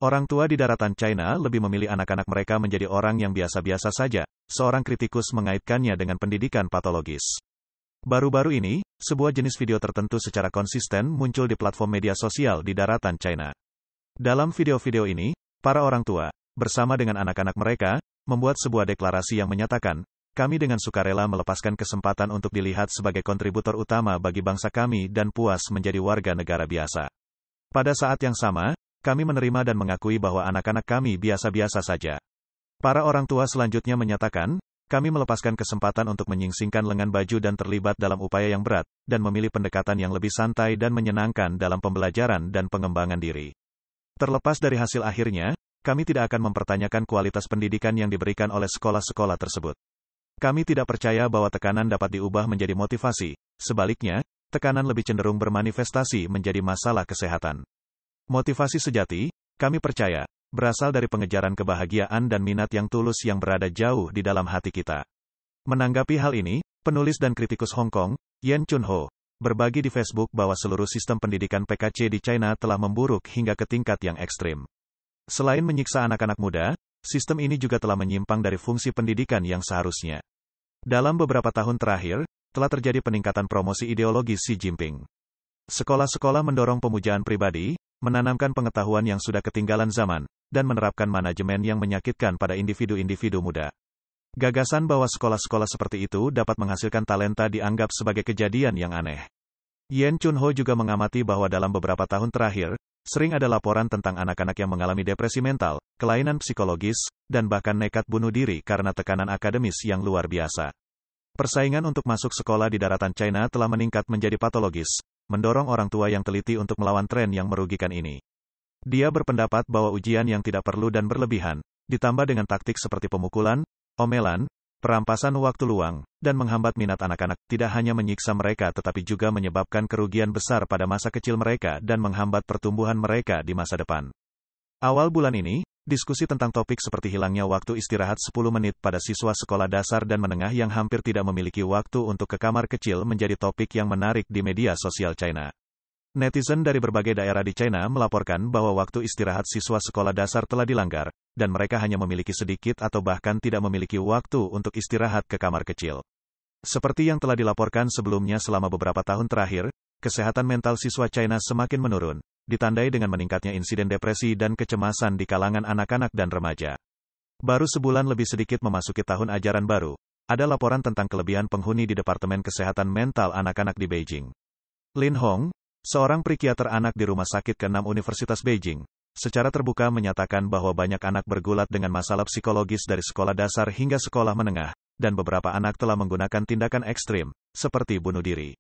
Orang tua di daratan China lebih memilih anak-anak mereka menjadi orang yang biasa-biasa saja, seorang kritikus mengaitkannya dengan pendidikan patologis. Baru-baru ini, sebuah jenis video tertentu secara konsisten muncul di platform media sosial di daratan China. Dalam video-video ini, para orang tua, bersama dengan anak-anak mereka, membuat sebuah deklarasi yang menyatakan, kami dengan sukarela melepaskan kesempatan untuk dilihat sebagai kontributor utama bagi bangsa kami dan puas menjadi warga negara biasa. Pada saat yang sama, kami menerima dan mengakui bahwa anak-anak kami biasa-biasa saja. Para orang tua selanjutnya menyatakan, kami melepaskan kesempatan untuk menyingsingkan lengan baju dan terlibat dalam upaya yang berat, dan memilih pendekatan yang lebih santai dan menyenangkan dalam pembelajaran dan pengembangan diri. Terlepas dari hasil akhirnya, kami tidak akan mempertanyakan kualitas pendidikan yang diberikan oleh sekolah-sekolah tersebut. Kami tidak percaya bahwa tekanan dapat diubah menjadi motivasi, sebaliknya, tekanan lebih cenderung bermanifestasi menjadi masalah kesehatan. Motivasi sejati, kami percaya, berasal dari pengejaran kebahagiaan dan minat yang tulus yang berada jauh di dalam hati kita. Menanggapi hal ini, penulis dan kritikus Hong Kong, Yen Chunho, berbagi di Facebook bahwa seluruh sistem pendidikan PKC di China telah memburuk hingga ke tingkat yang ekstrim. Selain menyiksa anak-anak muda, sistem ini juga telah menyimpang dari fungsi pendidikan yang seharusnya. Dalam beberapa tahun terakhir, telah terjadi peningkatan promosi ideologi Xi Jinping. Sekolah-sekolah mendorong pemujaan pribadi, menanamkan pengetahuan yang sudah ketinggalan zaman, dan menerapkan manajemen yang menyakitkan pada individu-individu muda. Gagasan bahwa sekolah-sekolah seperti itu dapat menghasilkan talenta dianggap sebagai kejadian yang aneh. Yen Chunho juga mengamati bahwa dalam beberapa tahun terakhir, sering ada laporan tentang anak-anak yang mengalami depresi mental, kelainan psikologis, dan bahkan nekat bunuh diri karena tekanan akademis yang luar biasa. Persaingan untuk masuk sekolah di daratan China telah meningkat menjadi patologis, mendorong orang tua yang teliti untuk melawan tren yang merugikan ini. Dia berpendapat bahwa ujian yang tidak perlu dan berlebihan, ditambah dengan taktik seperti pemukulan, omelan, perampasan waktu luang, dan menghambat minat anak-anak, tidak hanya menyiksa mereka tetapi juga menyebabkan kerugian besar pada masa kecil mereka dan menghambat pertumbuhan mereka di masa depan. Awal bulan ini, diskusi tentang topik seperti hilangnya waktu istirahat 10 menit pada siswa sekolah dasar dan menengah yang hampir tidak memiliki waktu untuk ke kamar kecil menjadi topik yang menarik di media sosial China. Netizen dari berbagai daerah di China melaporkan bahwa waktu istirahat siswa sekolah dasar telah dilanggar, dan mereka hanya memiliki sedikit atau bahkan tidak memiliki waktu untuk istirahat ke kamar kecil. Seperti yang telah dilaporkan sebelumnya selama beberapa tahun terakhir, kesehatan mental siswa China semakin menurun, ditandai dengan meningkatnya insiden depresi dan kecemasan di kalangan anak-anak dan remaja. Baru sebulan lebih sedikit memasuki tahun ajaran baru, ada laporan tentang kelebihan penghuni di Departemen Kesehatan Mental Anak-anak di Beijing. Lin Hong, seorang psikiater anak di Rumah Sakit ke-6 Universitas Beijing, secara terbuka menyatakan bahwa banyak anak bergulat dengan masalah psikologis dari sekolah dasar hingga sekolah menengah, dan beberapa anak telah menggunakan tindakan ekstrim, seperti bunuh diri.